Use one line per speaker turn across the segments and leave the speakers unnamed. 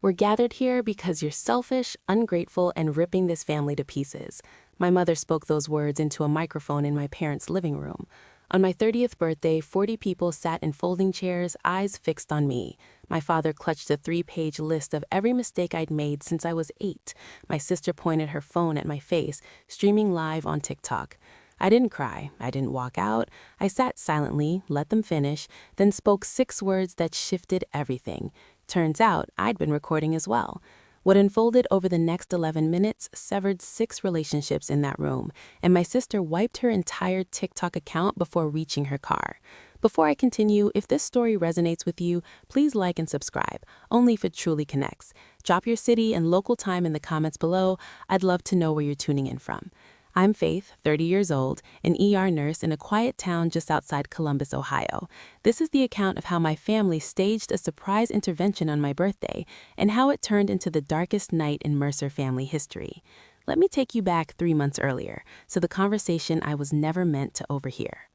We're gathered here because you're selfish, ungrateful, and ripping this family to pieces. My mother spoke those words into a microphone in my parents' living room. On my 30th birthday, 40 people sat in folding chairs, eyes fixed on me. My father clutched a 3-page list of every mistake I'd made since I was 8. My sister pointed her phone at my face, streaming live on TikTok. I didn't cry. I didn't walk out. I sat silently, let them finish, then spoke 6 words that shifted everything. Turns out I'd been recording as well. What unfolded over the next 11 minutes severed 6 relationships in that room, and my sister wiped her entire TikTok account before reaching her car. Before I continue, if this story resonates with you, please like and subscribe, only if it truly connects. Drop your city and local time in the comments below. I'd love to know where you're tuning in from. I'm Faith, 30 years old, an ER nurse in a quiet town just outside Columbus, Ohio. This is the account of how my family staged a surprise intervention on my birthday and how it turned into the darkest night in Mercer family history. Let me take you back 3 months earlier, so the conversation I was never meant to overhear.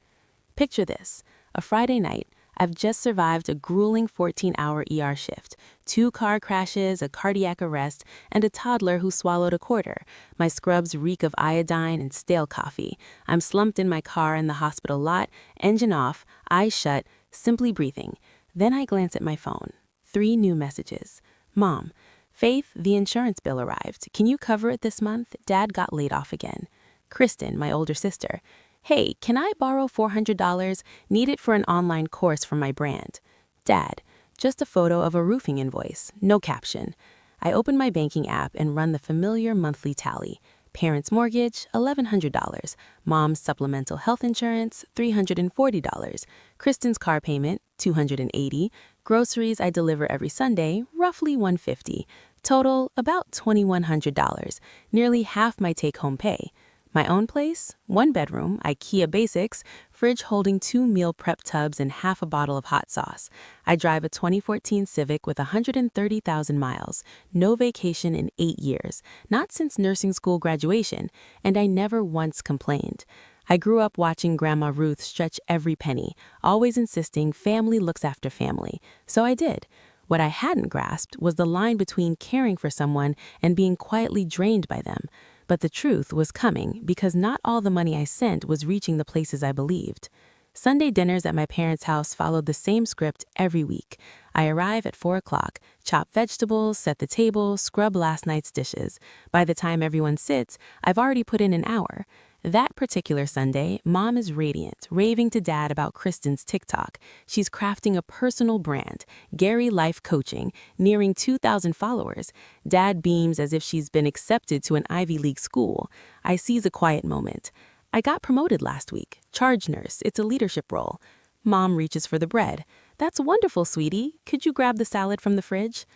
Picture this, a Friday night. I've just survived a grueling 14-hour ER shift, 2 car crashes, a cardiac arrest, and a toddler who swallowed a quarter. My scrubs reek of iodine and stale coffee. I'm slumped in my car in the hospital lot, engine off, eyes shut, simply breathing. Then I glance at my phone. 3 new messages. Mom, Faith, the insurance bill arrived. Can you cover it this month? Dad got laid off again. Kristen, my older sister. Hey, can I borrow $400? Need it for an online course for my brand. Dad, just a photo of a roofing invoice, no caption. I open my banking app and run the familiar monthly tally. Parents' mortgage, $1,100. Mom's supplemental health insurance, $340. Kristen's car payment, $280. Groceries I deliver every Sunday, roughly $150. Total, about $2,100, nearly half my take-home pay. My own place, 1 bedroom, IKEA basics, fridge holding 2 meal prep tubs and half a bottle of hot sauce. I drive a 2014 Civic with 130,000 miles, no vacation in 8 years, not since nursing school graduation, and I never once complained. I grew up watching Grandma Ruth stretch every penny, always insisting family looks after family. So I did. What I hadn't grasped was the line between caring for someone and being quietly drained by them. But the truth was coming because not all the money I sent was reaching the places I believed. Sunday dinners at my parents' house followed the same script every week. I arrive at 4 o'clock, chop vegetables, set the table, scrub last night's dishes. By the time everyone sits, I've already put in an hour. That particular Sunday, Mom is radiant, raving to Dad about Kristen's TikTok. She's crafting a personal brand, Gary Life Coaching, nearing 2,000 followers. Dad beams as if she's been accepted to an Ivy League school. I seize a quiet moment. I got promoted last week. Charge nurse, it's a leadership role. Mom reaches for the bread. That's wonderful, sweetie. Could you grab the salad from the fridge?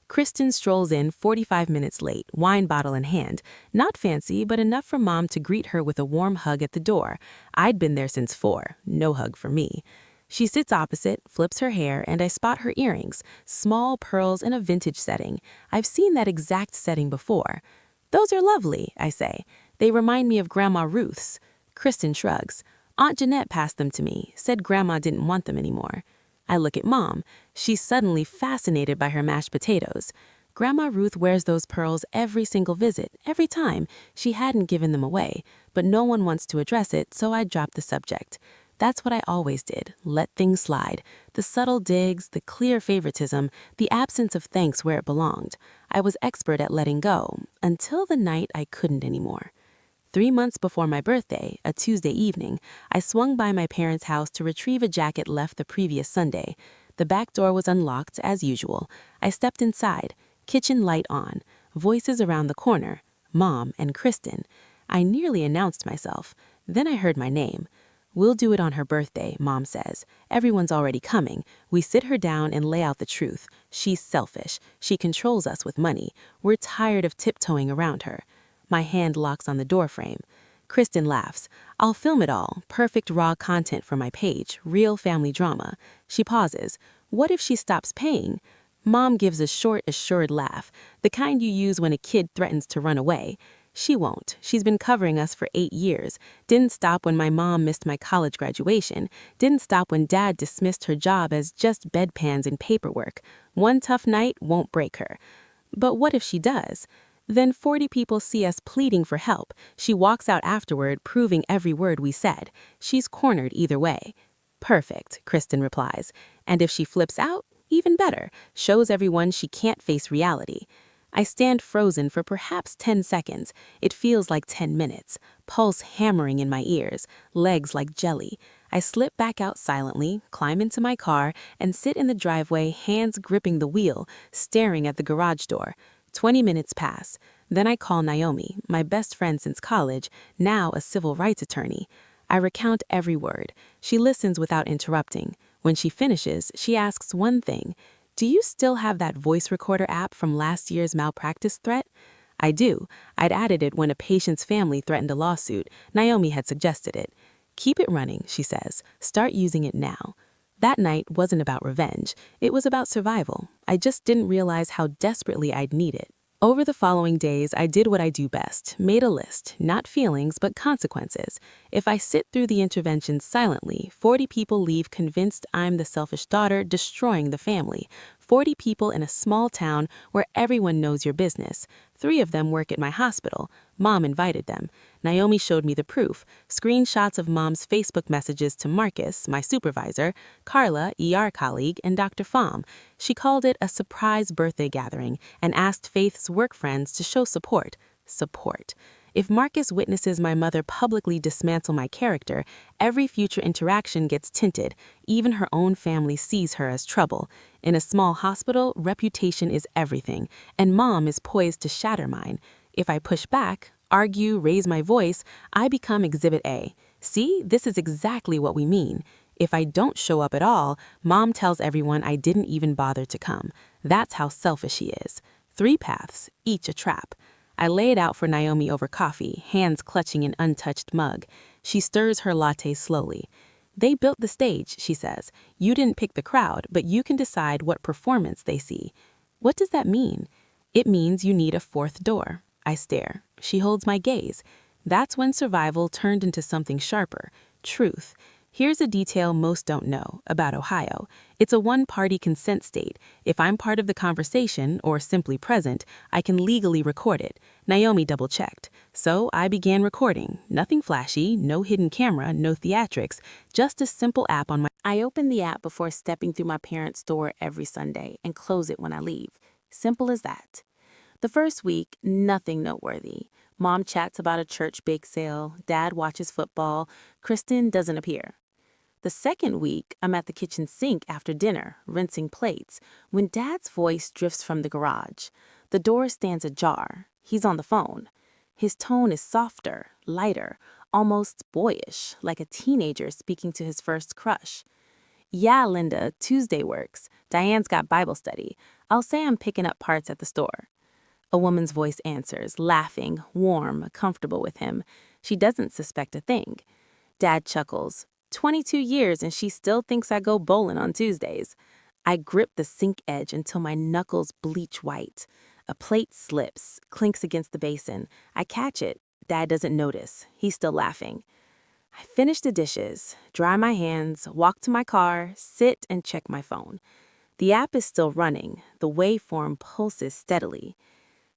Kristen strolls in 45 minutes late, wine bottle in hand. Not fancy, but enough for Mom to greet her with a warm hug at the door. I'd been there since 4. No hug for me. She sits opposite, flips her hair, and I spot her earrings, small pearls in a vintage setting. I've seen that exact setting before. Those are lovely, I say. They remind me of Grandma Ruth's. Kristen shrugs. Aunt Jeanette passed them to me, said Grandma didn't want them anymore. I look at Mom. She's suddenly fascinated by her mashed potatoes. Grandma Ruth wears those pearls every single visit, every time. She hadn't given them away, but no one wants to address it, so I dropped the subject. That's what I always did, let things slide. The subtle digs, the clear favoritism, the absence of thanks where it belonged. I was expert at letting go, until the night I couldn't anymore. 3 months before my birthday, a Tuesday evening, I swung by my parents' house to retrieve a jacket left the previous Sunday. The back door was unlocked, as usual. I stepped inside, kitchen light on, voices around the corner, Mom and Kristen. I nearly announced myself. Then I heard my name. We'll do it on her birthday, Mom says. Everyone's already coming. We sit her down and lay out the truth. She's selfish. She controls us with money. We're tired of tiptoeing around her. My hand locks on the doorframe. Kristen laughs. I'll film it all. Perfect raw content for my page. Real family drama. She pauses. What if she stops paying? Mom gives a short, assured laugh, the kind you use when a kid threatens to run away. She won't. She's been covering us for 8 years. Didn't stop when my mom missed my college graduation. Didn't stop when Dad dismissed her job as just bedpans and paperwork. One tough night won't break her. But what if she does? Then 40 people see us pleading for help. She walks out afterward, proving every word we said. She's cornered either way. Perfect, Kristen replies. And if she flips out, even better, shows everyone she can't face reality. I stand frozen for perhaps 10 seconds. It feels like 10 minutes. Pulse hammering in my ears, legs like jelly. I slip back out silently, climb into my car, and sit in the driveway, hands gripping the wheel, staring at the garage door. 20 minutes pass. Then I call Naomi, my best friend since college, now a civil rights attorney. I recount every word. She listens without interrupting. When she finishes, she asks one thing. Do you still have that voice recorder app from last year's malpractice threat? I do. I'd added it when a patient's family threatened a lawsuit. Naomi had suggested it. Keep it running, she says. Start using it now. That night wasn't about revenge. It was about survival. I just didn't realize how desperately I'd need it. Over the following days, I did what I do best, made a list, not feelings, but consequences. If I sit through the intervention silently, 40 people leave convinced I'm the selfish daughter destroying the family. 40 people in a small town where everyone knows your business. 3 of them work at my hospital. Mom invited them. Naomi showed me the proof, screenshots of Mom's Facebook messages to Marcus, my supervisor, Carla, ER colleague, and Dr. Pham. She called it a surprise birthday gathering and asked Faith's work friends to show support. Support. If Marcus witnesses my mother publicly dismantle my character, every future interaction gets tinted. Even her own family sees her as trouble. In a small hospital, reputation is everything, and Mom is poised to shatter mine. If I push back, argue, raise my voice, I become Exhibit A. See, this is exactly what we mean. If I don't show up at all, Mom tells everyone I didn't even bother to come. That's how selfish she is. 3 paths, each a trap. I lay it out for Naomi over coffee, hands clutching an untouched mug. She stirs her latte slowly. They built the stage, she says. You didn't pick the crowd, but you can decide what performance they see. What does that mean? It means you need a 4th door. I stare. She holds my gaze. That's when survival turned into something sharper. Truth. Here's a detail most don't know about Ohio. It's a one-party consent state. If I'm part of the conversation, or simply present, I can legally record it. Naomi double-checked. So I began recording. Nothing flashy, no hidden camera, no theatrics, just a simple app on my... I open the app before stepping through my parents' door every Sunday and close it when I leave. Simple as that. The first week, nothing noteworthy. Mom chats about a church bake sale, Dad watches football, Kristen doesn't appear. The second week, I'm at the kitchen sink after dinner, rinsing plates, when Dad's voice drifts from the garage. The door stands ajar. He's on the phone. His tone is softer, lighter, almost boyish, like a teenager speaking to his first crush. Yeah, Linda, Tuesday works. Diane's got Bible study. I'll say I'm picking up parts at the store. A woman's voice answers, laughing, warm, comfortable with him. She doesn't suspect a thing. Dad chuckles. 22 years and she still thinks I go bowling on Tuesdays. I grip the sink edge until my knuckles bleach white. A plate slips, clinks against the basin. I catch it. Dad doesn't notice. He's still laughing. I finish the dishes, dry my hands, walk to my car, sit and check my phone. The app is still running. The waveform pulses steadily.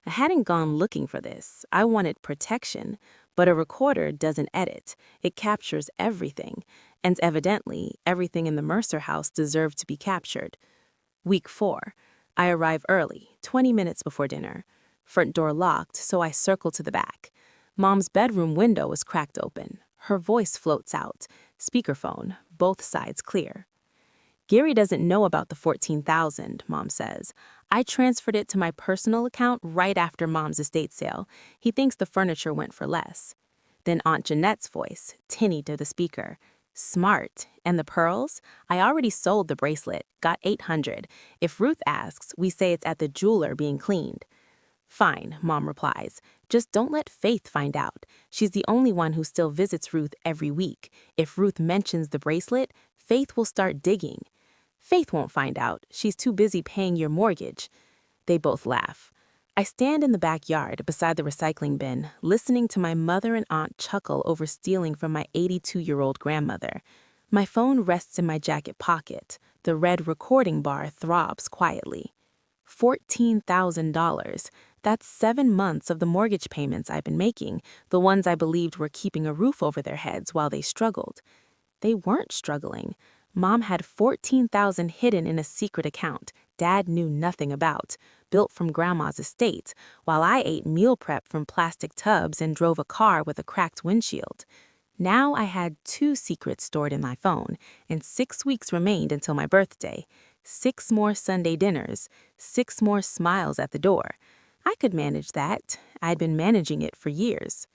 I hadn't gone looking for this. I wanted protection. But a recorder doesn't edit. It captures everything. And evidently, everything in the Mercer house deserved to be captured. Week 4. I arrive early, 20 minutes before dinner. Front door locked, so I circle to the back. Mom's bedroom window is cracked open. Her voice floats out. Speakerphone, both sides clear. Gary doesn't know about the $14,000, Mom says. I transferred it to my personal account right after Mom's estate sale. He thinks the furniture went for less. Then Aunt Jeanette's voice, tinny to the speaker. Smart. And the pearls? I already sold the bracelet, got $800. If Ruth asks, we say it's at the jeweler being cleaned. Fine, Mom replies. Just don't let Faith find out. She's the only one who still visits Ruth every week. If Ruth mentions the bracelet, Faith will start digging. Faith won't find out. She's too busy paying your mortgage. They both laugh. I stand in the backyard beside the recycling bin, listening to my mother and aunt chuckle over stealing from my 82-year-old grandmother. My phone rests in my jacket pocket. The red recording bar throbs quietly. $14,000. That's 7 months of the mortgage payments I've been making, the ones I believed were keeping a roof over their heads while they struggled. They weren't struggling. Mom had 14,000 hidden in a secret account Dad knew nothing about, built from Grandma's estate, while I ate meal prep from plastic tubs and drove a car with a cracked windshield. Now I had 2 secrets stored in my phone, and 6 weeks remained until my birthday. 6 more Sunday dinners, 6 more smiles at the door. I could manage that. I'd been managing it for years.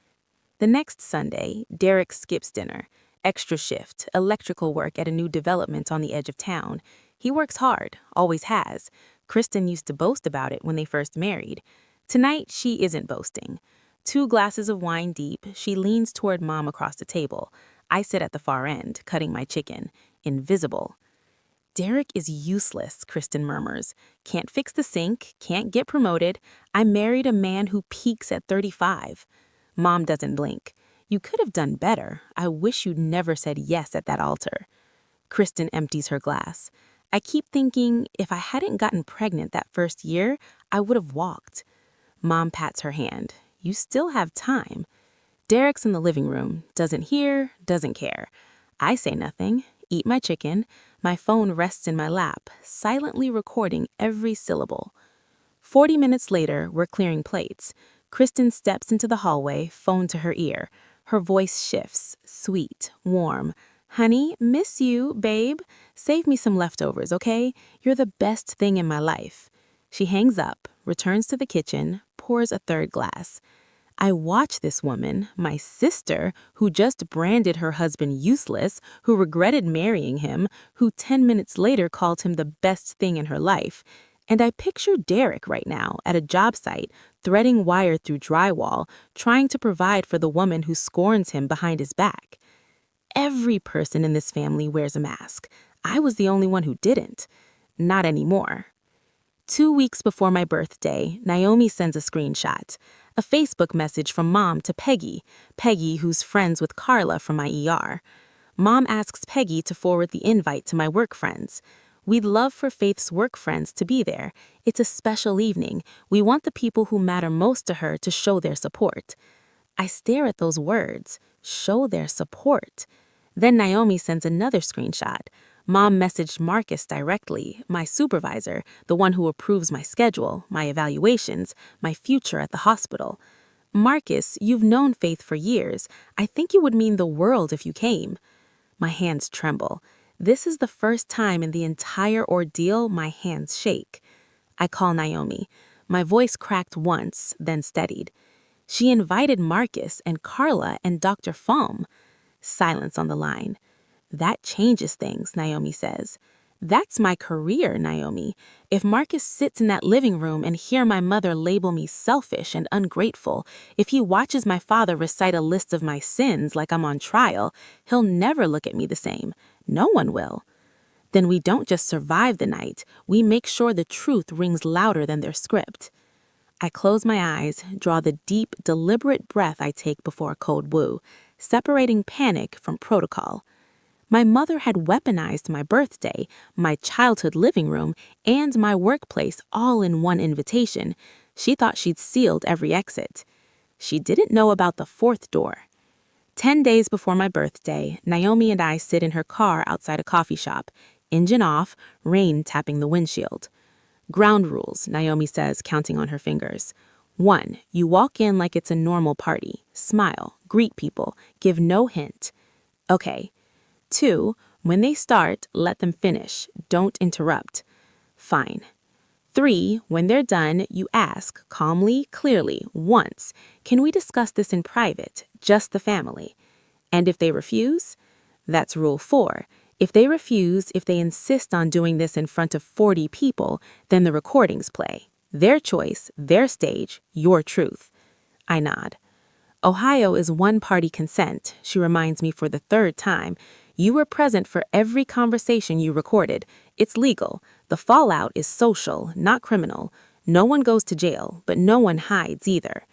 The next Sunday, Derek skips dinner. Extra shift, electrical work at a new development on the edge of town. He works hard, always has. Kristen used to boast about it when they first married. Tonight, she isn't boasting. 2 glasses of wine deep, she leans toward Mom across the table. I sit at the far end, cutting my chicken. Invisible. Derek is useless, Kristen murmurs. Can't fix the sink, can't get promoted. I married a man who peaks at 35. Mom doesn't blink. You could have done better. I wish you'd never said yes at that altar. Kristen empties her glass. I keep thinking if I hadn't gotten pregnant that first year, I would have walked. Mom pats her hand. You still have time. Derek's in the living room, doesn't hear, doesn't care. I say nothing, eat my chicken. My phone rests in my lap, silently recording every syllable. 40 minutes later, we're clearing plates. Kristen steps into the hallway, phone to her ear. Her voice shifts, sweet, warm. Honey, miss you, babe. Save me some leftovers, okay? You're the best thing in my life. She hangs up, returns to the kitchen, pours a third glass. I watch this woman, my sister, who just branded her husband useless, who regretted marrying him, who 10 minutes later called him the best thing in her life. And I picture Derek right now at a job site, threading wire through drywall, trying to provide for the woman who scorns him behind his back. Every person in this family wears a mask. I was the only one who didn't. Not anymore. 2 weeks before my birthday, Naomi sends a screenshot. A Facebook message from Mom to Peggy, who's friends with Carla from my ER. Mom asks Peggy to forward the invite to my work friends. We'd love for Faith's work friends to be there. It's a special evening. We want the people who matter most to her to show their support. I stare at those words. Show their support. Then Naomi sends another screenshot. Mom messaged Marcus directly, my supervisor, the one who approves my schedule, my evaluations, my future at the hospital. Marcus, you've known Faith for years. I think it would mean the world if you came. My hands tremble. This is the first time in the entire ordeal my hands shake. I call Naomi. My voice cracked once, then steadied. She invited Marcus and Carla and Dr. Falm. Silence on the line. That changes things, Naomi says. That's my career, Naomi. If Marcus sits in that living room and hear my mother label me selfish and ungrateful, if he watches my father recite a list of my sins like I'm on trial, he'll never look at me the same. No one will. Then we don't just survive the night, we make sure the truth rings louder than their script. I close my eyes, draw the deep, deliberate breath I take before a cold woo, separating panic from protocol. My mother had weaponized my birthday, my childhood living room, and my workplace all in one invitation. She thought she'd sealed every exit. She didn't know about the fourth door. 10 days before my birthday, Naomi and I sit in her car outside a coffee shop, engine off, rain tapping the windshield. Ground rules, Naomi says, counting on her fingers. 1, you walk in like it's a normal party. Smile, greet people, give no hint. Okay. 2, when they start, let them finish. Don't interrupt. Fine. 3, when they're done, you ask, calmly, clearly, once, can we discuss this in private, just the family? And if they refuse? That's rule 4. If they refuse, if they insist on doing this in front of 40 people, then the recordings play. Their choice, their stage, your truth. I nod. Ohio is one-party consent, she reminds me for the 3rd time. You were present for every conversation you recorded. It's legal. The fallout is social, not criminal. No one goes to jail, but no one hides either.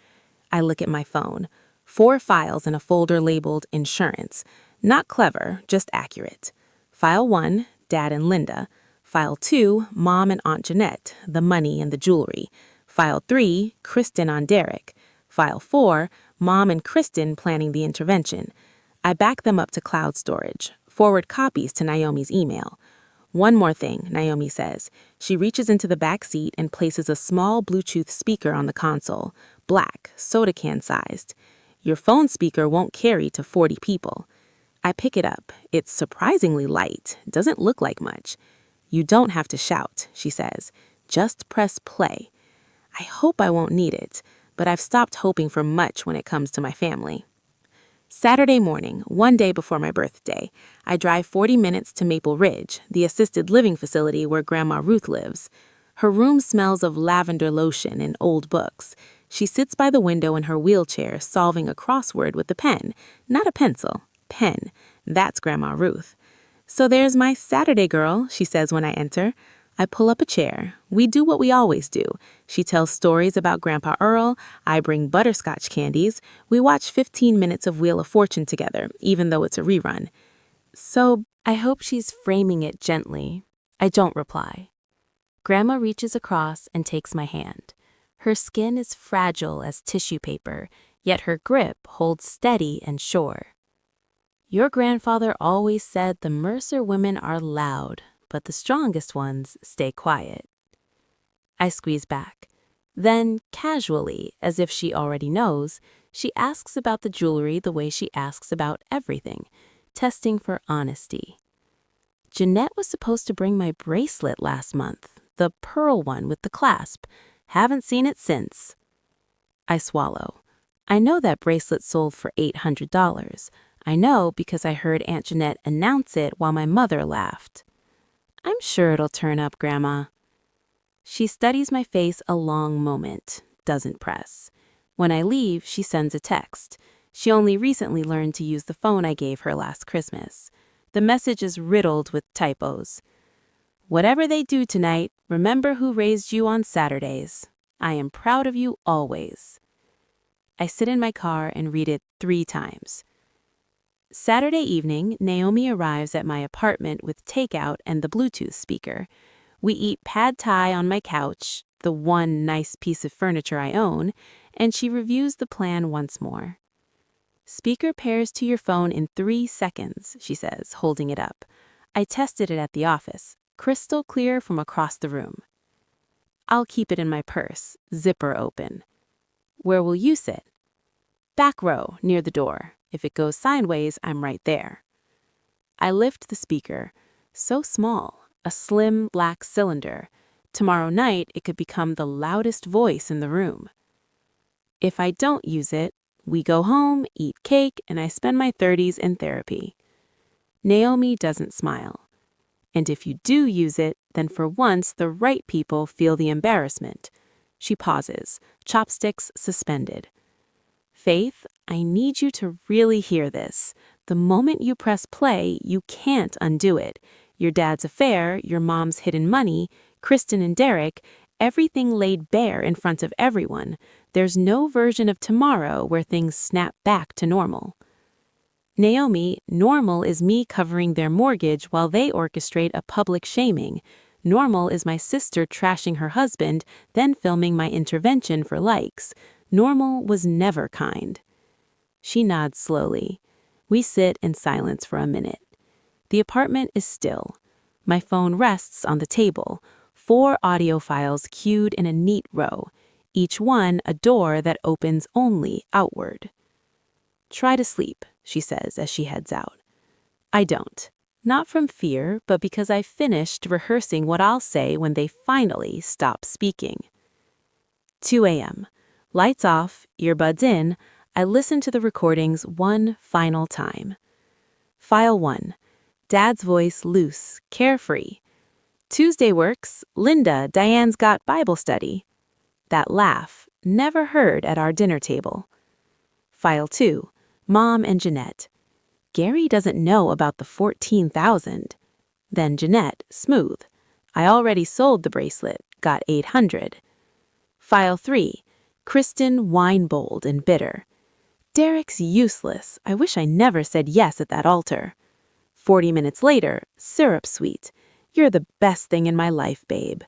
I look at my phone. 4 files in a folder labeled insurance. Not clever, just accurate. File 1, Dad and Linda. File 2, Mom and Aunt Jeanette, the money and the jewelry. File 3, Kristen on Derek. File 4, Mom and Kristen planning the intervention. I back them up to cloud storage. Forward copies to Naomi's email. One more thing, Naomi says. She reaches into the back seat and places a small Bluetooth speaker on the console. Black, soda can sized. Your phone speaker won't carry to 40 people. I pick it up. It's surprisingly light. Doesn't look like much. You don't have to shout, she says. Just press play. I hope I won't need it, but I've stopped hoping for much when it comes to my family. Saturday morning, one day before my birthday, I drive 40 minutes to Maple Ridge, the assisted living facility where Grandma Ruth lives. Her room smells of lavender lotion and old books. She sits by the window in her wheelchair solving a crossword with a pen, not a pencil, pen. That's Grandma Ruth. "So there's my Saturday girl," she says when I enter. I pull up a chair. We do what we always do. She tells stories about Grandpa Earl. I bring butterscotch candies. We watch 15 minutes of Wheel of Fortune together, even though it's a rerun. So I hope she's framing it gently. I don't reply. Grandma reaches across and takes my hand. Her skin is fragile as tissue paper, yet her grip holds steady and sure. "Your grandfather always said the Mercer women are loud, but the strongest ones stay quiet." I squeeze back. Then, casually, as if she already knows, she asks about the jewelry the way she asks about everything, testing for honesty. "Jeanette was supposed to bring my bracelet last month, the pearl one with the clasp. Haven't seen it since." I swallow. I know that bracelet sold for $800. I know because I heard Aunt Jeanette announce it while my mother laughed. "I'm sure it'll turn up, Grandma." She studies my face a long moment, doesn't press. When I leave, she sends a text. She only recently learned to use the phone I gave her last Christmas. The message is riddled with typos. "Whatever they do tonight, remember who raised you on Saturdays. I am proud of you always." I sit in my car and read it 3 times. Saturday evening, Naomi arrives at my apartment with takeout and the Bluetooth speaker. We eat pad thai on my couch, the one nice piece of furniture I own, and she reviews the plan once more. "Speaker pairs to your phone in 3 seconds, she says, holding it up. I tested it at the office, crystal clear from across the room. "I'll keep it in my purse, zipper open." "Where will you sit?" "Back row, near the door. If it goes sideways, I'm right there." I lift the speaker. So small, a slim black cylinder. Tomorrow night, it could become the loudest voice in the room. If I don't use it, we go home, eat cake, and I spend my 30s in therapy. Naomi doesn't smile. "And if you do use it, then for once the right people feel the embarrassment." She pauses, chopsticks suspended. "Faith, I need you to really hear this. The moment you press play, you can't undo it. Your dad's affair, your mom's hidden money, Kristen and Derek, everything laid bare in front of everyone. There's no version of tomorrow where things snap back to normal." "Naomi, normal is me covering their mortgage while they orchestrate a public shaming. Normal is my sister trashing her husband, then filming my intervention for likes. Normal was never kind." She nods slowly. We sit in silence for a minute. The apartment is still. My phone rests on the table, 4 audio files queued in a neat row, each one a door that opens only outward. "Try to sleep," she says as she heads out. I don't. Not from fear, but because I've finished rehearsing what I'll say when they finally stop speaking. 2 a.m. Lights off, earbuds in, I listen to the recordings one final time. File 1. Dad's voice loose, carefree. "Tuesday works. Linda, Diane's got Bible study." That laugh, never heard at our dinner table. File 2. Mom and Jeanette. "Gary doesn't know about the 14,000. Then Jeanette, smooth. "I already sold the bracelet, got 800. File 3. Kristen, wine-bold and bitter. "Derek's useless. I wish I never said yes at that altar." 40 minutes later, syrup sweet. You're the best thing in my life, babe.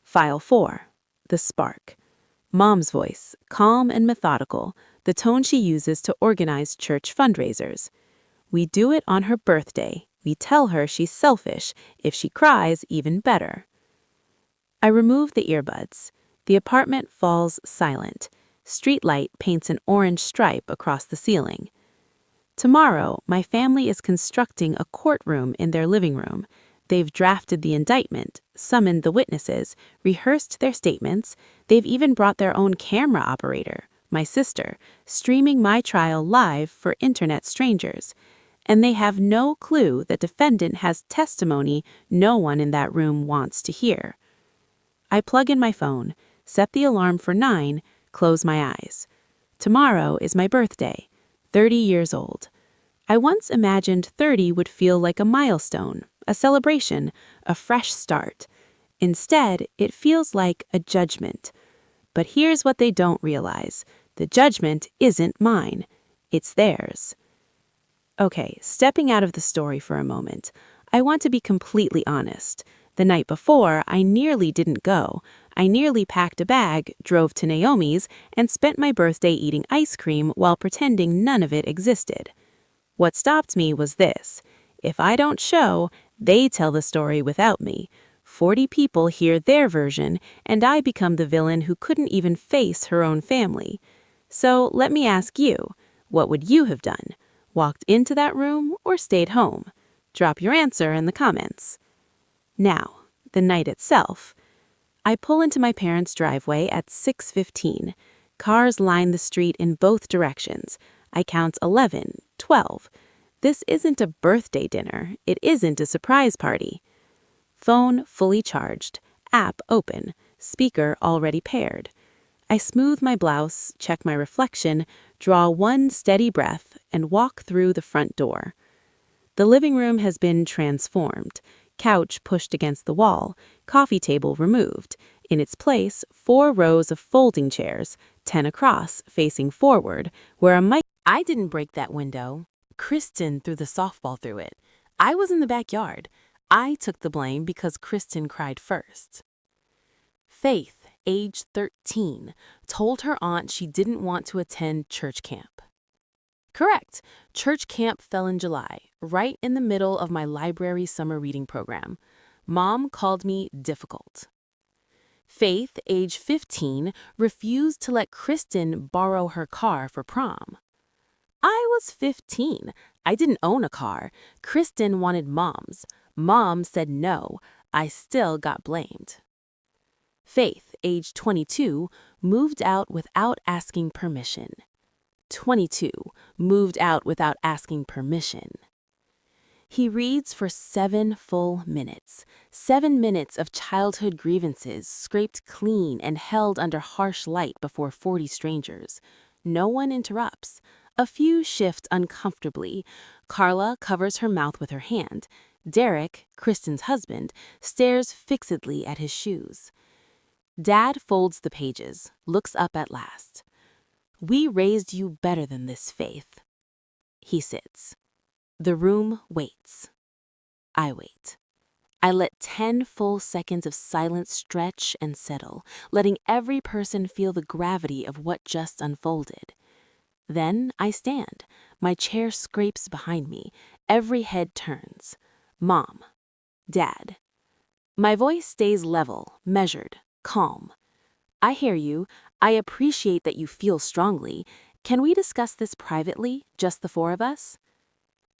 File 4. The Spark. Mom's voice, calm and methodical, the tone she uses to organize church fundraisers. We do it on her birthday. We tell her she's selfish. If she cries, even better. I remove the earbuds. The apartment falls silent. Street light paints an orange stripe across the ceiling. Tomorrow, my family is constructing a courtroom in their living room. They've drafted the indictment, summoned the witnesses, rehearsed their statements. They've even brought their own camera operator, my sister, streaming my trial live for internet strangers. And they have no clue the defendant has testimony no one in that room wants to hear. I plug in my phone, set the alarm for 9, close my eyes. Tomorrow is my birthday, 30 years old. I once imagined 30 would feel like a milestone, a celebration, a fresh start. Instead, it feels like a judgment. But here's what they don't realize. The judgment isn't mine. It's theirs. Okay, stepping out of the story for a moment, I want to be completely honest. The night before, I nearly didn't go. I nearly packed a bag, drove to Naomi's, and spent my birthday eating ice cream while pretending none of it existed. What stopped me was this. If I don't show, they tell the story without me. 40 people hear their version, and I become the villain who couldn't even face her own family. So let me ask you, what would you have done? Walked into that room or stayed home? Drop your answer in the comments. Now, the night itself. I pull into my parents' driveway at 6:15. Cars line the street in both directions. I count 11, 12. This isn't a birthday dinner. It isn't a surprise party. Phone fully charged. App open. Speaker already paired. I smooth my blouse, check my reflection, draw one steady breath, and walk through the front door. The living room has been transformed. Couch pushed against the wall, coffee table removed. In its place, 4 rows of folding chairs, 10 across, facing forward, where a mic— I didn't break that window. Kristen threw the softball through it. I was in the backyard. I took the blame because Kristen cried first. Faith, age 13, told her aunt she didn't want to attend church camp. Correct. Church camp fell in July, right in the middle of my library summer reading program. Mom called me difficult. Faith, age 15, refused to let Kristen borrow her car for prom. I was 15. I didn't own a car. Kristen wanted Mom's. Mom said no. I still got blamed. Faith, age 22, moved out without asking permission. 22, moved out without asking permission. He reads for 7 full minutes. 7 minutes of childhood grievances scraped clean and held under harsh light before 40 strangers. No one interrupts. A few shift uncomfortably. Carla covers her mouth with her hand. Derek, Kristen's husband, stares fixedly at his shoes. Dad folds the pages, looks up at last. We raised you better than this, Faith. He sits. The room waits. I wait. I let 10 full seconds of silence stretch and settle, letting every person feel the gravity of what just unfolded. Then I stand. My chair scrapes behind me. Every head turns. Mom. Dad. My voice stays level, measured, calm. I hear you. I appreciate that you feel strongly. Can we discuss this privately, just the 4 of us?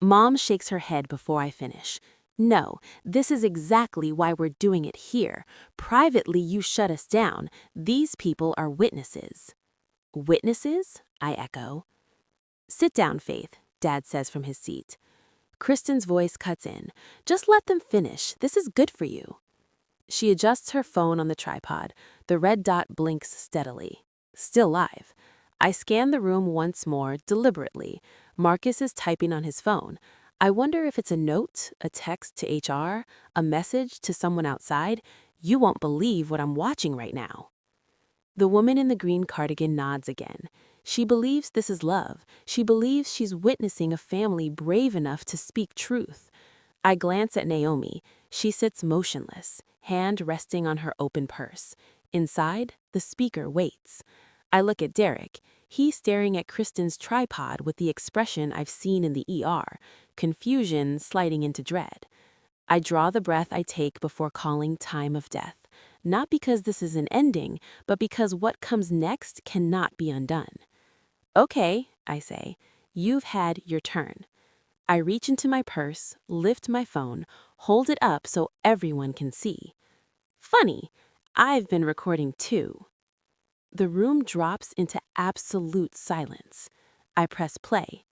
Mom shakes her head before I finish. No, this is exactly why we're doing it here. Privately, you shut us down. These people are witnesses. Witnesses? I echo. Sit down, Faith, Dad says from his seat. Kristen's voice cuts in. Just let them finish. This is good for you. She adjusts her phone on the tripod. The red dot blinks steadily. Still live. I scan the room once more, deliberately. Marcus is typing on his phone. I wonder if it's a note, a text to HR, a message to someone outside. You won't believe what I'm watching right now. The woman in the green cardigan nods again. She believes this is love. She believes she's witnessing a family brave enough to speak truth. I glance at Naomi. She sits motionless, hand resting on her open purse. Inside, the speaker waits. I look at Derek. He's staring at Kristen's tripod with the expression I've seen in the ER, confusion sliding into dread. I draw the breath I take before calling time of death, not because this is an ending, but because what comes next cannot be undone. Okay, I say, you've had your turn. I reach into my purse, lift my phone, hold it up so everyone can see. Funny, I've been recording too. The room drops into absolute silence. I press play.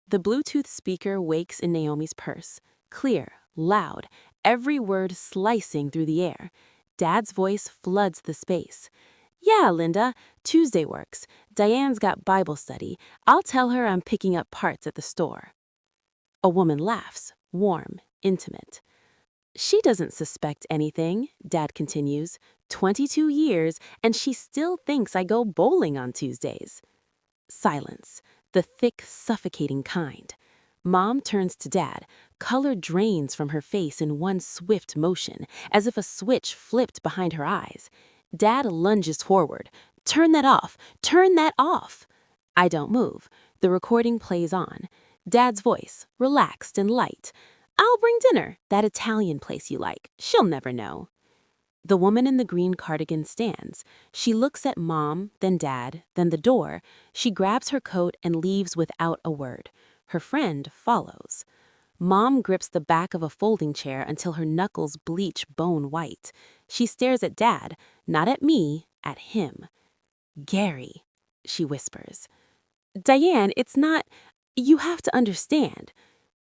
The Bluetooth speaker wakes in Naomi's purse, clear, loud, every word slicing through the air. Dad's voice floods the space. Yeah, Linda, Tuesday works. Diane's got Bible study. I'll tell her I'm picking up parts at the store. A woman laughs, warm, intimate. She doesn't suspect anything, Dad continues. 22 years, and she still thinks I go bowling on Tuesdays. Silence, the thick, suffocating kind. Mom turns to Dad. Color drains from her face in one swift motion, as if a switch flipped behind her eyes. Dad lunges forward. Turn that off! Turn that off! I don't move. The recording plays on. Dad's voice, relaxed and light. I'll bring dinner, that Italian place you like. She'll never know. The woman in the green cardigan stands. She looks at Mom, then Dad, then the door. She grabs her coat and leaves without a word. Her friend follows. Mom grips the back of a folding chair until her knuckles bleach bone white. She stares at Dad, not at me, at him. Gary, she whispers. Diane, it's not... You have to understand.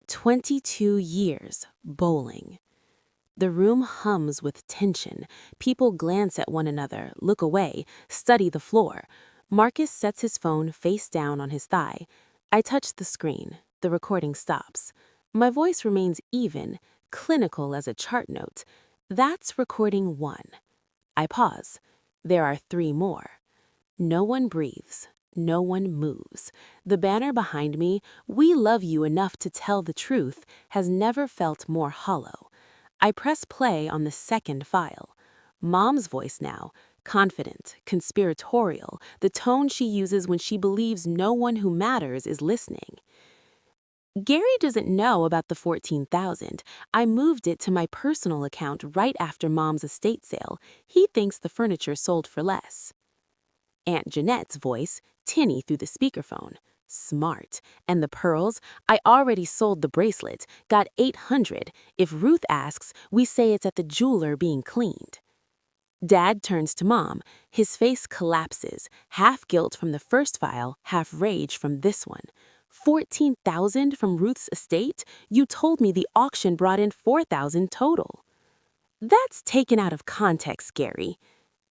22 years, bowling. The room hums with tension. People glance at one another, look away, study the floor. Marcus sets his phone face down on his thigh. I touch the screen. The recording stops. My voice remains even, clinical as a chart note. That's recording 1. I pause. There are 3 more. No one breathes. No one moves. The banner behind me, "We love you enough to tell the truth," has never felt more hollow. I press play on the second file. Mom's voice now, confident, conspiratorial, the tone she uses when she believes no one who matters is listening. Gary doesn't know about the $14,000. I moved it to my personal account right after Mom's estate sale. He thinks the furniture sold for less. Aunt Jeanette's voice, tinny through the speakerphone. Smart. And the pearls? I already sold the bracelet, got $800. If Ruth asks, we say it's at the jeweler being cleaned. Dad turns to Mom. His face collapses, half guilt from the first file, half rage from this one. $14,000 from Ruth's estate? You told me the auction brought in $4,000 total. That's taken out of context, Gary.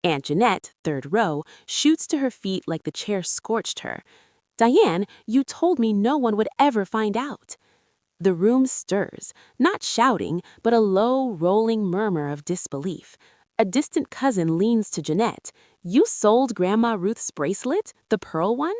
Aunt Jeanette, third row, shoots to her feet like the chair scorched her. Diane, you told me no one would ever find out. The room stirs, not shouting, but a low, rolling murmur of disbelief. A distant cousin leans to Jeanette. You sold Grandma Ruth's bracelet, the pearl one?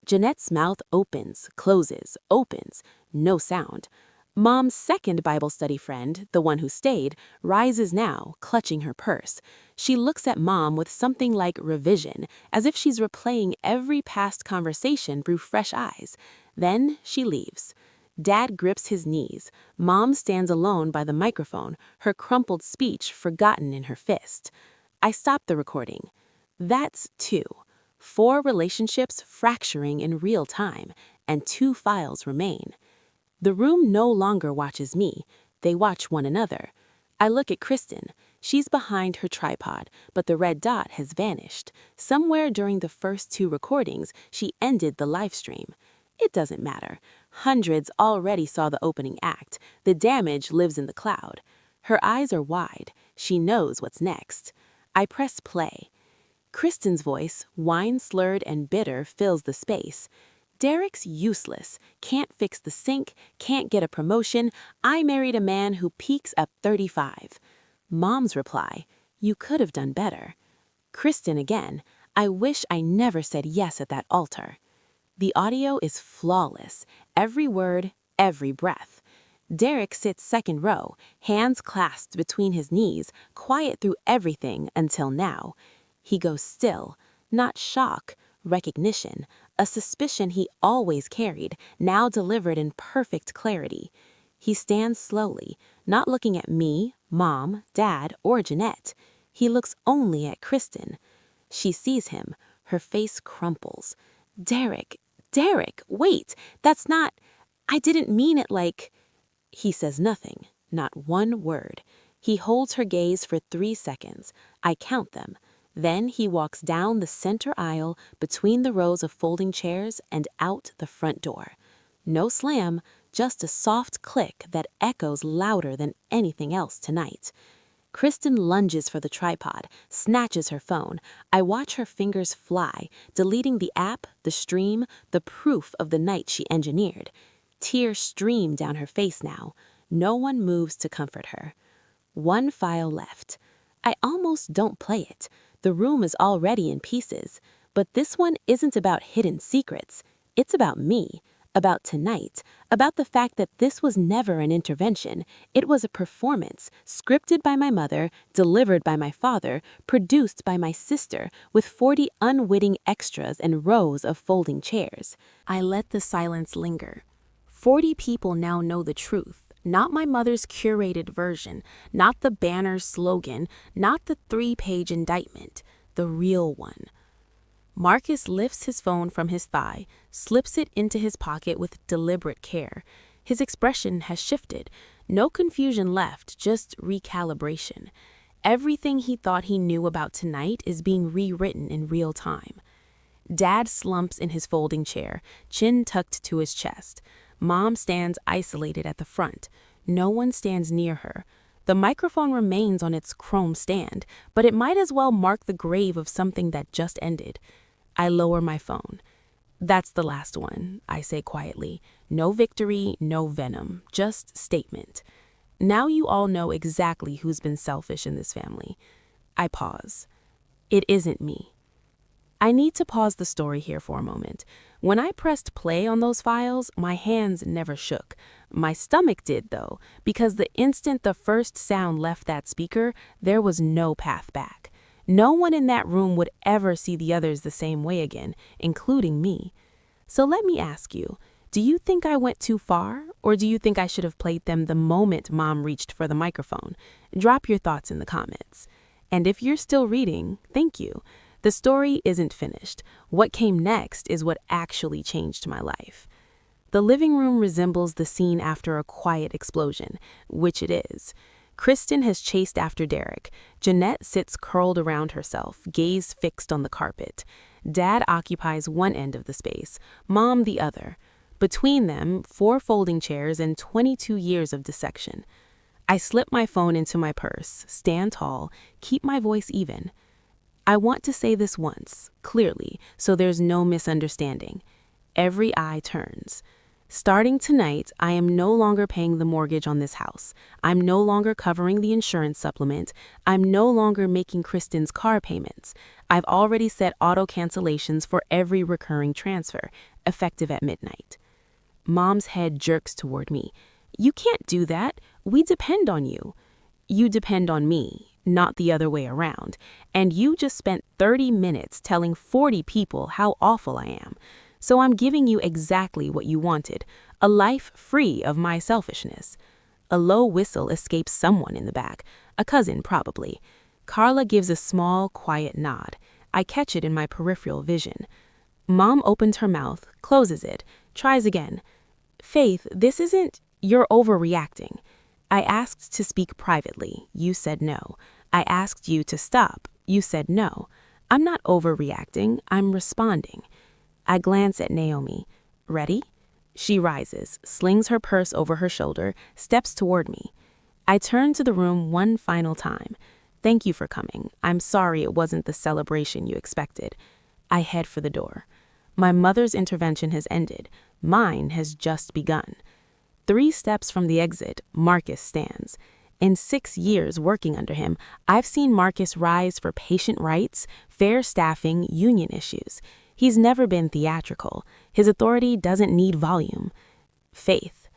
Jeanette's mouth opens, closes, opens. No sound. Mom's second Bible study friend, the one who stayed, rises now, clutching her purse. She looks at Mom with something like revision, as if she's replaying every past conversation through fresh eyes. Then she leaves. Dad grips his knees. Mom stands alone by the microphone, her crumpled speech forgotten in her fist. I stop the recording. That's 2. 4 relationships fracturing in real time, and 2 files remain. The room no longer watches me. They watch one another. I look at Kristen. She's behind her tripod, but the red dot has vanished. Somewhere during the first 2 recordings, she ended the live stream. It doesn't matter. Hundreds already saw the opening act. The damage lives in the cloud. Her eyes are wide. She knows what's next. I press play. Kristen's voice, wine-slurred and bitter, fills the space. Derek's useless, can't fix the sink, can't get a promotion. I married a man who peaks at 35. Mom's reply, you could have done better. Kristen again, I wish I never said yes at that altar. The audio is flawless, every word, every breath.
Derek sits second row, hands clasped between his knees, quiet through everything until now. He goes still, not shock, recognition, a suspicion he always carried, now delivered in perfect clarity. He stands slowly, not looking at me, Mom, Dad, or Jeanette. He looks only at Kristen. She sees him. Her face crumples. Derek, Derek, wait, that's not... I didn't mean it like... He says nothing, not one word. He holds her gaze for 3 seconds. I count them. Then he walks down the center aisle between the rows of folding chairs and out the front door. No slam, just a soft click that echoes louder than anything else tonight. Kristen lunges for the tripod, snatches her phone. I watch her fingers fly, deleting the app, the stream, the proof of the night she engineered. Tears stream down her face now. No one moves to comfort her. One file left. I almost don't play it. The room is already in pieces. But this one isn't about hidden secrets. It's about me. About tonight, about the fact that this was never an intervention. It was a performance, scripted by my mother, delivered by my father, produced by my sister, with 40 unwitting extras and rows of folding chairs.
I let the silence linger. 40 people now know the truth, not my mother's curated version, not the banner's slogan, not the 3-page indictment, the real one. Marcus lifts his phone from his thigh, slips it into his pocket with deliberate care. His expression has shifted. No confusion left, just recalibration. Everything he thought he knew about tonight is being rewritten in real time. Dad slumps in his folding chair, chin tucked to his chest. Mom stands isolated at the front. No one stands near her. The microphone remains on its chrome stand, but it might as well mark the grave of something that just ended. I lower my phone. That's the last one, I say quietly. No victory, no venom, just statement. Now you all know exactly who's been selfish in this family. I pause. It isn't me. I need to pause the story here for a moment. When I pressed play on those files, my hands never shook. My stomach did, though, because the instant the first sound left that speaker, there was no path back. No one in that room would ever see the others the same way again, including me. So let me ask you, do you think I went too far, or do you think I should have played them the moment Mom reached for the microphone? Drop your thoughts in the comments. And if you're still reading, thank you. The story isn't finished. What came next is what actually changed my life. The living room resembles the scene after a quiet explosion, which it is. Kristen has chased after Derek. Jeanette sits curled around herself, gaze fixed on the carpet. Dad occupies one end of the space, Mom the other. Between them, 4 folding chairs and 22 years of dissection. I slip my phone into my purse, stand tall, keep my voice even. I want to say this once, clearly, so there's no misunderstanding. Every eye turns. Starting tonight, I am no longer paying the mortgage on this house. I'm no longer covering the insurance supplement. I'm no longer making Kristen's car payments. I've already set auto cancellations for every recurring transfer, effective at midnight. Mom's head jerks toward me. You can't do that. We depend on you. You depend on me, not the other way around. And you just spent 30 minutes telling 40 people how awful I am. So I'm giving you exactly what you wanted, a life free of my selfishness. A low whistle escapes someone in the back, a cousin probably. Carla gives a small, quiet nod. I catch it in my peripheral vision. Mom opens her mouth, closes it, tries again. Faith, this isn't... You're overreacting. I asked to speak privately. You said no. I asked you to stop. You said no. I'm not overreacting. I'm responding. I glance at Naomi. Ready? She rises, slings her purse over her shoulder, steps toward me. I turn to the room one final time. Thank you for coming. I'm sorry it wasn't the celebration you expected. I head for the door. My mother's intervention has ended. Mine has just begun. 3 steps from the exit, Marcus stands. In 6 years working under him, I've seen Marcus rise for patient rights, fair staffing, union issues. He's never been theatrical. His authority doesn't need volume. Faith.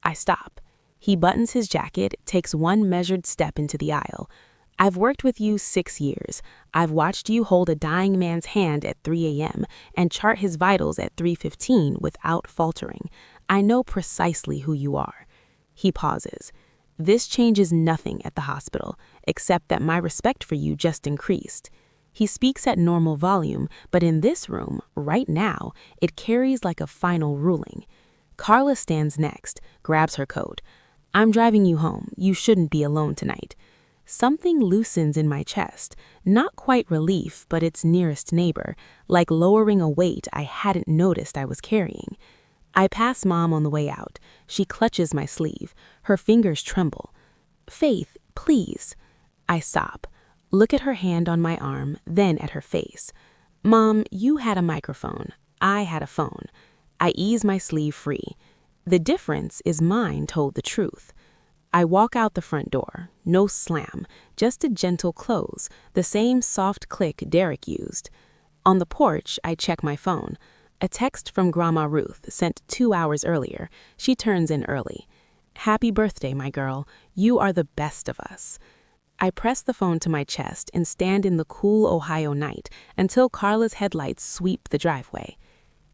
I stop.
He buttons his jacket, takes one measured step into the aisle. I've worked with you 6 years. I've watched you hold a dying man's hand at 3 a.m. and chart his vitals at 3:15 without faltering. I know precisely who you are. He pauses. This changes nothing at the hospital, except that my respect for you just increased. He speaks at normal volume, but in this room, right now, it carries like a final ruling. Carla stands next, grabs her coat. I'm driving you home. You shouldn't be alone tonight. Something loosens in my chest, not quite relief, but its nearest neighbor, like lowering a weight I hadn't noticed I was carrying. I pass Mom on the way out. She clutches my sleeve. Her fingers tremble. Faith, please. I stop. Look at her hand on my arm, then at her face. Mom, you had a microphone. I had a phone. I ease my sleeve free. The difference is mine told the truth. I walk out the front door. No slam, just a gentle close, the same soft click Derek used. On the porch, I check my phone. A text from Grandma Ruth, sent 2 hours earlier. She turns in early. Happy birthday, my girl. You are the best of us. I press the phone to my chest and stand in the cool Ohio night until Carla's headlights sweep the driveway.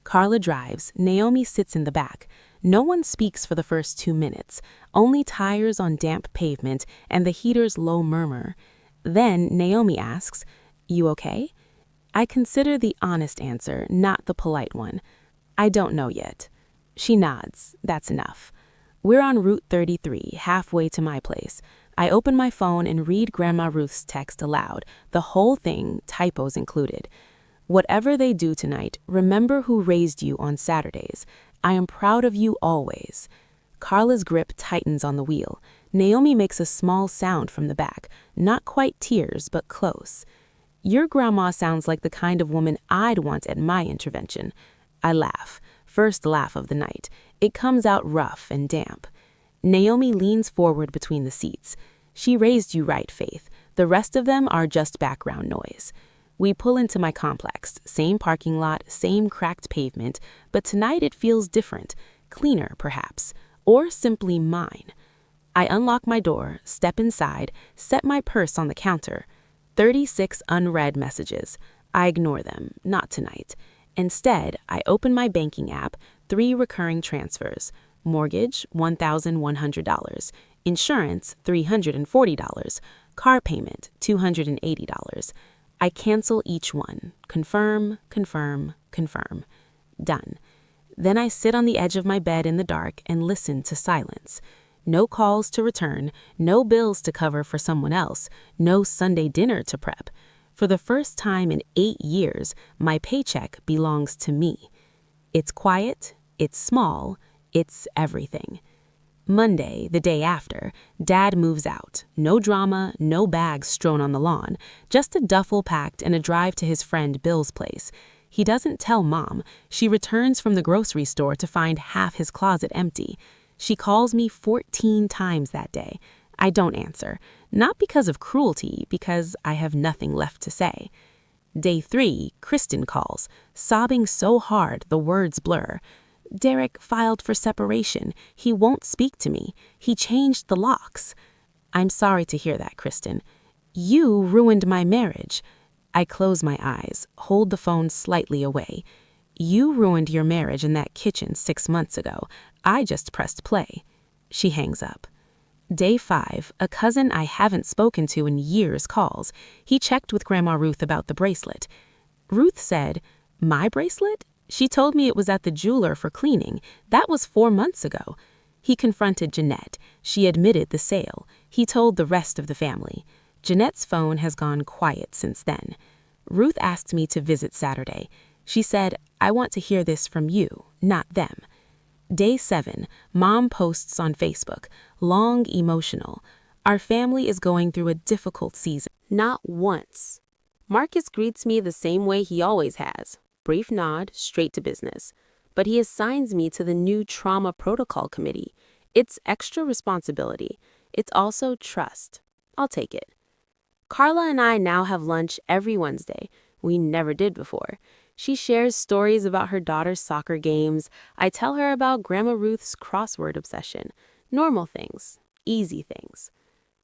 Carla drives, Naomi sits in the back. No one speaks for the first 2 minutes, only tires on damp pavement and the heater's low murmur. Then Naomi asks, "You okay?" I consider the honest answer, not the polite one. I don't know yet. She nods. That's enough. We're on Route 33, halfway to my place. I open my phone and read Grandma Ruth's text aloud, the whole thing, typos included. Whatever they do tonight, remember who raised you on Saturdays. I am proud of you always. Carla's grip tightens on the wheel. Naomi makes a small sound from the back, not quite tears, but close. Your grandma sounds like the kind of woman I'd want at my intervention. I laugh. First laugh of the night. It comes out rough and damp. Naomi leans forward between the seats. She raised you right, Faith. The rest of them are just background noise. We pull into my complex, same parking lot, same cracked pavement, but tonight it feels different, cleaner perhaps, or simply mine. I unlock my door, step inside, set my purse on the counter. 36 unread messages. I ignore them, not tonight. Instead, I open my banking app, 3 recurring transfers. Mortgage, $1,100. Insurance, $340. Car payment, $280. I cancel each one. Confirm, confirm, confirm. Done. Then I sit on the edge of my bed in the dark and listen to silence. No calls to return, no bills to cover for someone else, no Sunday dinner to prep. For the first time in 8 years, my paycheck belongs to me. It's quiet, it's small, it's everything. Monday, the day after, Dad moves out. No drama, no bags strewn on the lawn, just a duffel packed and a drive to his friend Bill's place. He doesn't tell Mom. She returns from the grocery store to find half his closet empty. She calls me 14 times that day. I don't answer, not because of cruelty, because I have nothing left to say. Day 3, Kristen calls, sobbing so hard the words blur. Derek filed for separation. He won't speak to me. He changed the locks. I'm sorry to hear that, Kristen. You ruined my marriage. I close my eyes, hold the phone slightly away. You ruined your marriage in that kitchen 6 months ago. I just pressed play. She hangs up. Day 5, a cousin I haven't spoken to in years calls. He checked with Grandma Ruth about the bracelet. Ruth said, "My bracelet? She told me it was at the jeweler for cleaning. That was 4 months ago." He confronted Jeanette. She admitted the sale. He told the rest of the family. Jeanette's phone has gone quiet since then. Ruth asked me to visit Saturday. She said, "I want to hear this from you, not them." Day 7, Mom posts on Facebook, long, emotional. Our family is going through a difficult season.
Not once. Marcus greets me the same way he always has. Brief nod, straight to business. But he assigns me to the new trauma protocol committee. It's extra responsibility. It's also trust. I'll take it. Carla and I now have lunch every Wednesday. We never did before. She shares stories about her daughter's soccer games. I tell her about Grandma Ruth's crossword obsession. Normal things, easy things.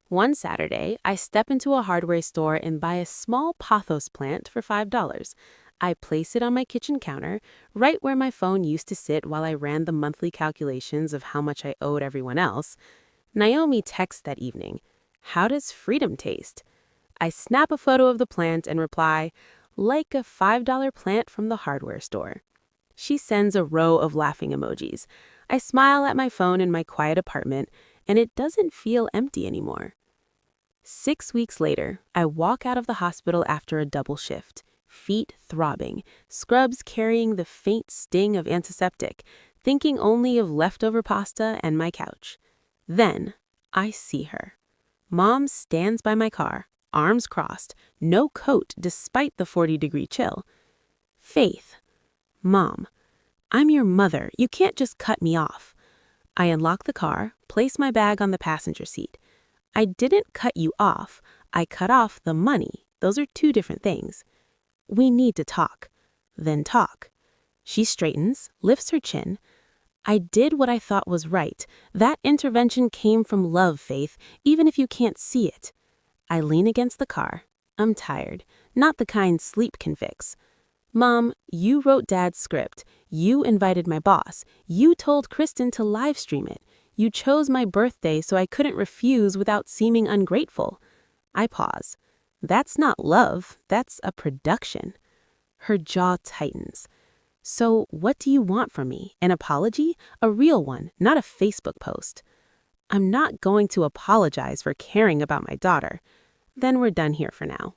One Saturday, I step into a hardware store and buy a small pothos plant for $5. I place it on my kitchen counter, right where my phone used to sit while I ran the monthly calculations of how much I owed everyone else. Naomi texts that evening, "How does freedom taste?" I snap a photo of the plant and reply, "Like a $5 plant from the hardware store." She sends a row of laughing emojis. I smile at my phone in my quiet apartment, and it doesn't feel empty anymore. 6 weeks later, I walk out of the hospital after a double shift, feet throbbing, scrubs carrying the faint sting of antiseptic, thinking only of leftover pasta and my couch. Then, I see her. Mom stands by my car, arms crossed, no coat despite the 40-degree chill. "Faith." "Mom, I'm your mother. You can't just cut me off." I unlock the car, place my bag on the passenger seat. "I didn't cut you off. I cut off the money. Those are two different things." "We need to talk." "Then talk." She straightens, lifts her chin. "I did what I thought was right. That intervention came from love, Faith, even if you can't see it." I lean against the car. I'm tired, not the kind sleep can fix. "Mom, you wrote Dad's script. You invited my boss. You told Kristen to live stream it. You chose my birthday so I couldn't refuse without seeming ungrateful." I pause. "That's not love. That's a production." Her jaw tightens. "So what do you want from me? An apology? A real one, not a Facebook post." "I'm not going to apologize for caring about my daughter." "Then we're done here for now."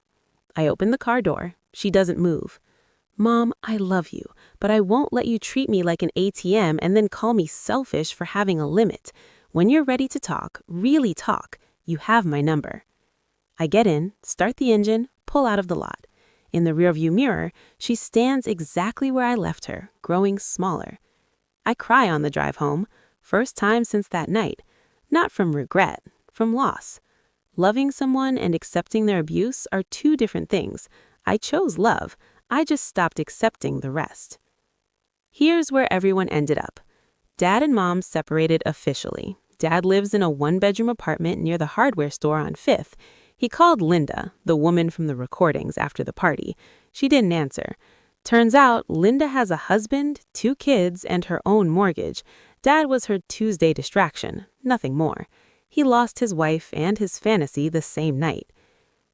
I open the car door. She doesn't move. "Mom, I love you, but I won't let you treat me like an ATM and then call me selfish for having a limit. When you're ready to talk, really talk, you have my number." I get in, start the engine, pull out of the lot. In the rearview mirror, she stands exactly where I left her, growing smaller. I cry on the drive home, first time since that night. Not from regret, from loss. Loving someone and accepting their abuse are two different things. I chose love. I just stopped accepting the rest. Here's where everyone ended up. Dad and Mom separated officially. Dad lives in a one-bedroom apartment near the hardware store on 5th. He called Linda, the woman from the recordings, after the party. She didn't answer. Turns out Linda has a husband, 2 kids, and her own mortgage. Dad was her Tuesday distraction, nothing more. He lost his wife and his fantasy the same night.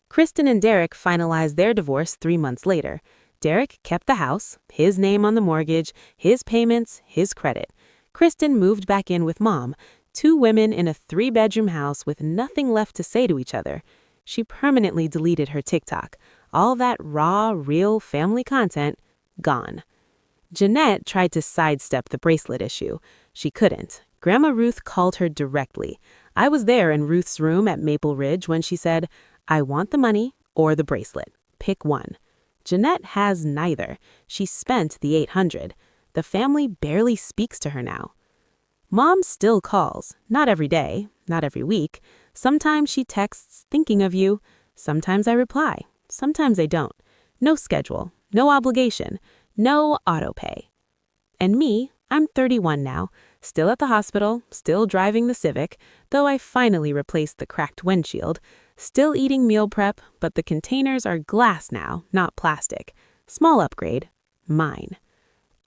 Kristen and Derek finalized their divorce 3 months later. Derek kept the house, his name on the mortgage, his payments, his credit. Kristen moved back in with Mom, 2 women in a 3-bedroom house with nothing left to say to each other. She permanently deleted her TikTok. All that raw, real family content, gone. Jeanette tried to sidestep the bracelet issue. She couldn't. Grandma Ruth called her directly. I was there in Ruth's room at Maple Ridge when she said, "I want the money or the bracelet. Pick one." Jeanette has neither. She spent the $800. The family barely speaks to her now. Mom still calls. Not every day, not every week. Sometimes she texts thinking of you. Sometimes I reply. Sometimes I don't. No schedule, no obligation, no autopay. And me, I'm 31 now, still at the hospital, still driving the Civic, though I finally replaced the cracked windshield. Still eating meal prep, but the containers are glass now, not plastic. Small upgrade. Mine.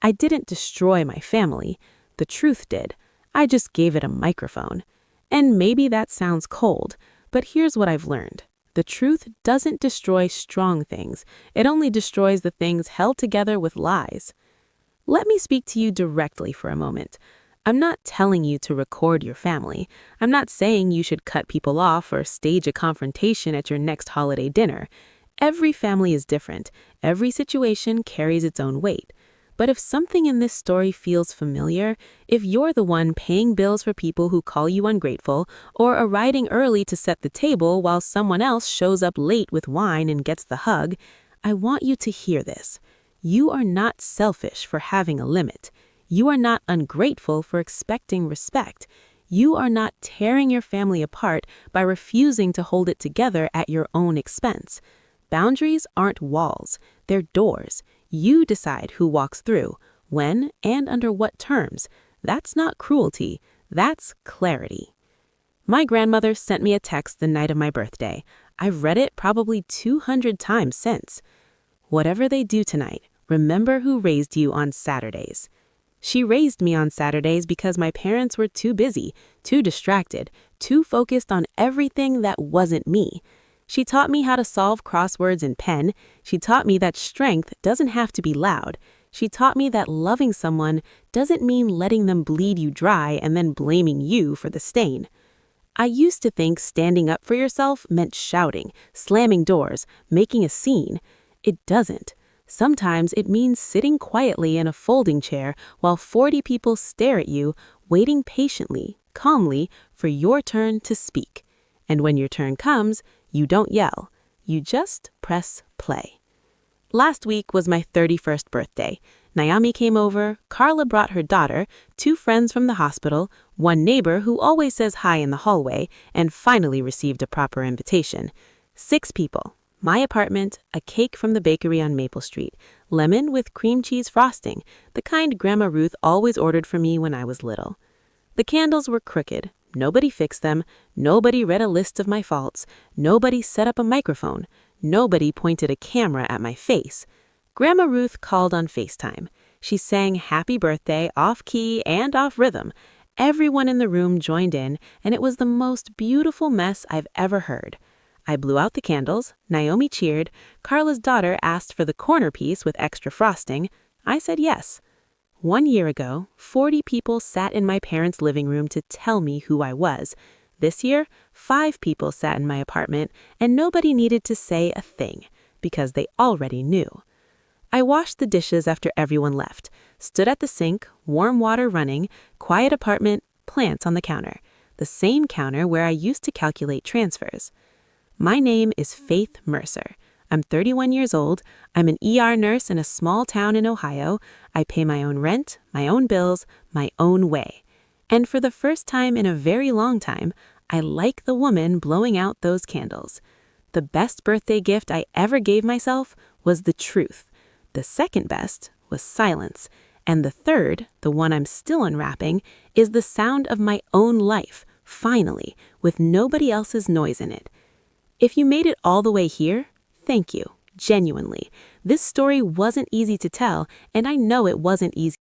I didn't destroy my family. The truth did. I just gave it a microphone. And maybe that sounds cold, but here's what I've learned. The truth doesn't destroy strong things. It only destroys the things held together with lies. Let me speak to you directly for a moment. I'm not telling you to record your family. I'm not saying you should cut people off or stage a confrontation at your next holiday dinner. Every family is different. Every situation carries its own weight. But if something in this story feels familiar, if you're the one paying bills for people who call you ungrateful, or arriving early to set the table while someone else shows up late with wine and gets the hug, I want you to hear this. You are not selfish for having a limit. You are not ungrateful for expecting respect. You are not tearing your family apart by refusing to hold it together at your own expense. Boundaries aren't walls, they're doors. You decide who walks through, when, and under what terms. That's not cruelty.
That's clarity. My grandmother sent me a text the night of my birthday. I've read it probably 200 times since. Whatever they do tonight, remember who raised you on Saturdays. She raised me on Saturdays because my parents were too busy, too distracted, too focused on everything that wasn't me. She taught me how to solve crosswords in pen. She taught me that strength doesn't have to be loud. She taught me that loving someone doesn't mean letting them bleed you dry and then blaming you for the stain. I used to think standing up for yourself meant shouting, slamming doors, making a scene. It doesn't. Sometimes it means sitting quietly in a folding chair while 40 people stare at you, waiting patiently, calmly, for your turn to speak. And when your turn comes, you don't yell. You just press play. Last week was my 31st birthday. Naomi came over, Carla brought her daughter, 2 friends from the hospital, 1 neighbor who always says hi in the hallway, and finally received a proper invitation. 6 people. My apartment, a cake from the bakery on Maple Street, lemon with cream cheese frosting, the kind Grandma Ruth always ordered for me when I was little. The candles were crooked. Nobody fixed them. Nobody read a list of my faults. Nobody set up a microphone. Nobody pointed a camera at my face. Grandma Ruth called on FaceTime. She sang happy birthday off-key and off-rhythm. Everyone in the room joined in, and it was the most beautiful mess I've ever heard. I blew out the candles. Naomi cheered. Carla's daughter asked for the corner piece with extra frosting. I said yes. 1 year ago, 40 people sat in my parents' living room to tell me who I was. This year, 5 people sat in my apartment, and nobody needed to say a thing, because they already knew. I washed the dishes after everyone left, stood at the sink, warm water running, quiet apartment, plants on the counter, the same counter where I used to calculate transfers. My name is Faith Mercer. I'm 31 years old. I'm an ER nurse in a small town in Ohio. I pay my own rent, my own bills, my own way. And for the first time in a very long time, I like the woman blowing out those candles. The best birthday gift I ever gave myself was the truth. The second best was silence. And the third, the one I'm still unwrapping, is the sound of my own life, finally, with nobody else's noise in it. If you made it all the way here, thank you, genuinely. This story wasn't easy to tell, and I know it wasn't easy